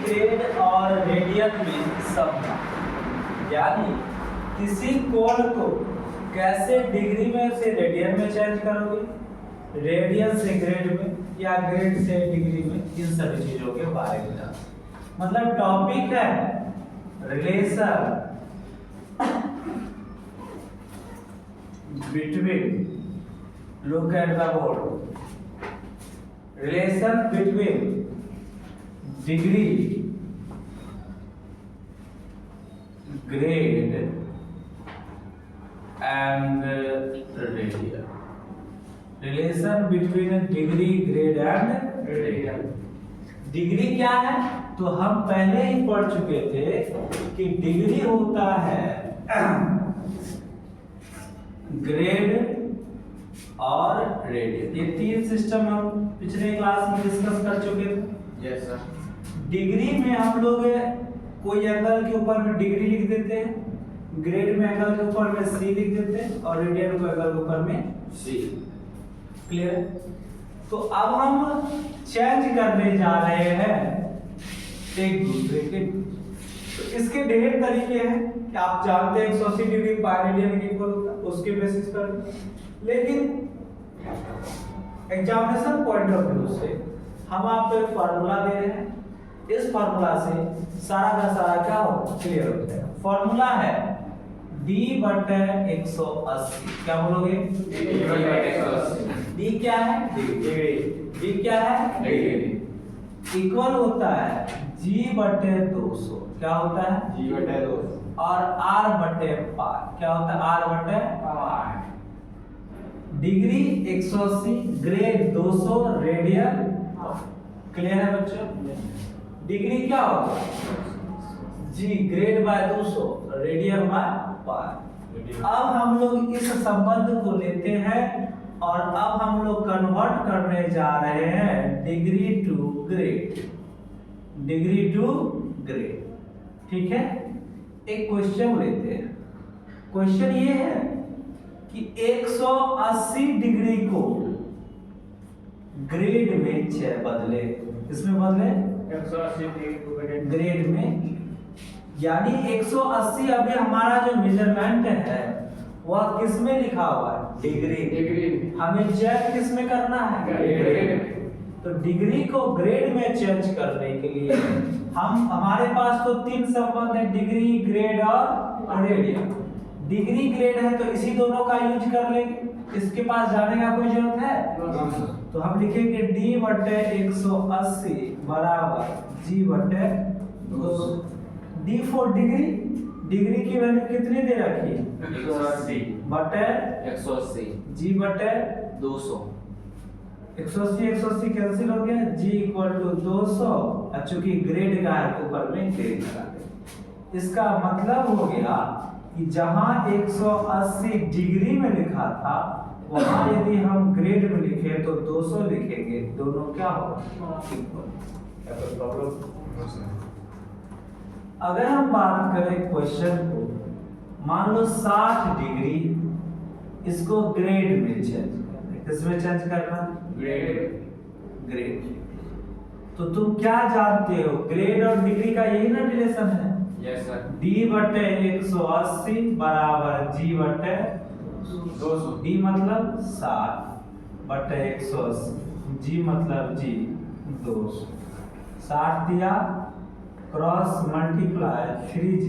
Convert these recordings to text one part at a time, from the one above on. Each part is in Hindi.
ग्रेड और रेडियन में समता, यानी किसी कोण को कैसे डिग्री में से रेडियन में चेंज करोगे, रेडियन से ग्रेड में या ग्रेड से डिग्री में, इन सभी चीजों के बारे में जाना। मतलब टॉपिक है relation between, look at the board, relation between degree, grade and radian. Relation between degree, grade and radian. Degree क्या है तो हम पहले ही पढ़ चुके थे कि डिग्री होता है ग्रेड और रेडियन। ये तीन सिस्टम हम पिछले क्लास में डिस्कस कर चुके थे। Yes sir. डिग्री में हम लोग कोई एंगल के ऊपर में डिग्री लिख देते हैं, ग्रेड में एंगल के ऊपर में सी लिख देते हैं और रेडियन को एंगल के ऊपर में सी। क्लियर? तो अब हम चेंज करने जा रहे हैं एक दूसरे के। तो इसके ढेर तरीके हैं कि आप जानते हैं 180 डिग्री पाई रेडियन के इक्वल होता है, उसके बेसिस पर। लेकिन एग्जामिनेशन पॉइंट ऑफ व्यू से हम आपको एक फार्मूला दे रहे हैं, इस फार्मूला से सारा का सारा क्या हो क्लियर हो जाएगा। फार्मूला है d बटे 180। क्या बोलोगे? d क्या है? d क्या है? इक्वल होता है g बटे 200। क्या होता है? g बटे 200 और r बटे पाई। क्या होता है? r बटे pi. Degree 180, grade 200, radian. Clear है बच्चों? डिग्री क्या होगा? जी grade by 200, radian by pi. अब हम लोग इस संबंध को लेते हैं और अब हम लोग कन्वर्ट करने जा रहे हैं degree to grade, degree to grade. ठीक है? एक क्वेश्चन लेते हैं। क्वेश्चन ये है कि 180 डिग्री को ग्रेड में बदले, इसमें बदले 180 डिग्री को ग्रेड में, यानी 180 अभी हमारा जो मेजरमेंट है वह किस में लिखा हुआ है? डिग्री। हमें चेंज किस में करना है? ग्रेड। तो डिग्री को ग्रेड में चेंज करने के लिए हम, हमारे पास तो तीन संबंध है, डिग्री, ग्रेड और रेडियन। डिग्री ग्रेड है तो इसी दोनों का यूज कर लेंगे, इसके पास जाने का कोई जरूरत है? तो हम लिखेंगे d बटे 180 बराबर g बटे 200। d फॉर डिग्री, डिग्री की वैल्यू कितनी दे रखी है? 180 बटे 180 g बटे 200। 180 कैंसिल हो गया, g इक्वल टू 200। चूंकि ग्रेड का है ऊपर में ग्रेड लगा दें। इसका मतलब हो गया कि जहां 180 डिग्री में लिखा था वहां यदि हम ग्रेड में लिखे तो 200 लिखेंगे, दोनों क्या होगा? इक्वल। क्या कोई प्रॉब्लम? अगर हम बात करें क्वेश्चन को, मान लो 60 डिग्री, इसको ग्रेड में चेंज करना है। किसमें चेंज करना? ग्रेड। तो तुम क्या जानते हो? ग्रेड और डिग्री का यही ना रिलेशन है? Yes sir. d बटे 180 बराबर g बटे 200। d मतलब 60 बटे 180, g मतलब g 200। 60 दिया, क्रॉस मल्टीप्लाई 3g,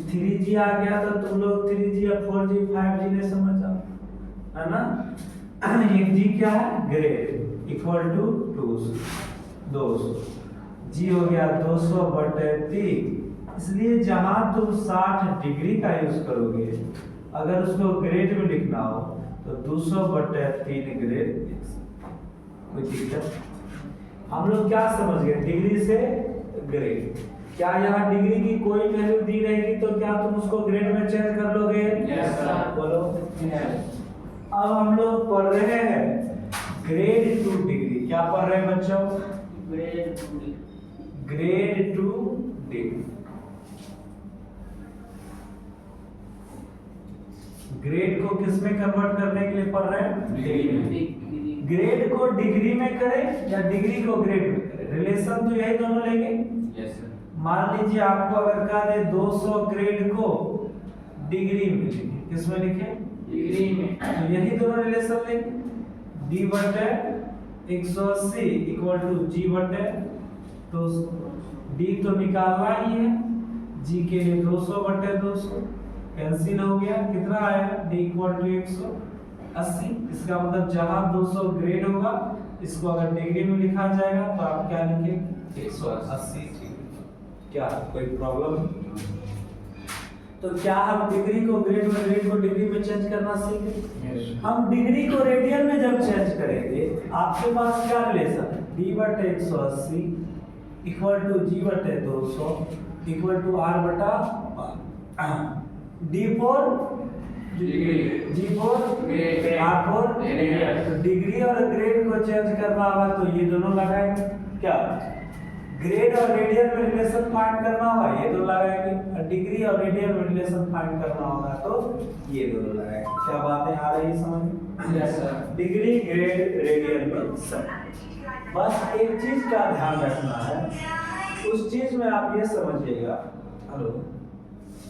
3g आ गया तो तुम लोग 3g या 4g 5g ने समझ आओ, है ना? एक g क्या है? Grade equal to 200। g हो गया 200 बटे 3। इसलिए जहां तुम 60 डिग्री का यूज करोगे, अगर उसको ग्रेड में लिखना हो तो 200 बटे 3 ग्रेड लिख सकते। कोई दिक्कत? हम लोग क्या समझ गए? डिग्री से ग्रेड। क्या यहाँ डिग्री की कोई वैल्यू दी रहेगी तो क्या तुम उसको ग्रेड में चेंज कर लोगे? Yes sir. बोलो। अब हम लोग पढ़ रहे हैं ग्रेड टू डिग्री। क्या पढ़ रहे हैं बच्चों? Grade two degree. ग्रेड को किस में कन्वर्ट करने के लिए पढ़ रहे हैं? डिग्री में। ग्रेड को डिग्री में करें या डिग्री को ग्रेड में करें? रिलेशन तो यही दोनों लेंगे। Yes sir. मान लीजिए आपको अगर कहा दे 200 ग्रेड को डिग्री में लिखे, किसमें लिखे? डिग्री में। तो यही दोनों रिलेशन लेंगे। d बटे 180 इक्वल टू g बटे, तो d तो निकालना ही है, g के लिए 200 बटे 200 कैंसिल हो गया, कितना आया? d equal to 180। इसका मतलब जहां 200 ग्रेड होगा इसको अगर डिग्री में लिखा जाएगा तो आप क्या लिखेंगे? 180। क्या कोई प्रॉब्लम? तो क्या हम डिग्री को ग्रेड में, ग्रेड को डिग्री में चेंज करना सीखे? हम डिग्री को रेडियन में जब चेंज करेंगे आपके पास क्या रिलेशन है? d बटे 180 इक्वल टू g बटे 200 इक्वल टू r बटा d for degree, g for grade, r for radian. तो डिग्री और ग्रेड को चेंज करना होगा तो ये दोनों लगाएंगे। क्या ग्रेड और रेडियन में रिलेशन फाइंड करना होगा, ये दोनों लगाएंगे। और डिग्री और रेडियन में रिलेशन फाइंड करना होगा तो ये दोनों लगाएंगे। क्या बातें आ रही है समझ में? Yes sir. Degree grade radian में सब। बस एक चीज का ध्यान रखना है, उस चीज में आप ये समझिएगा। हेलो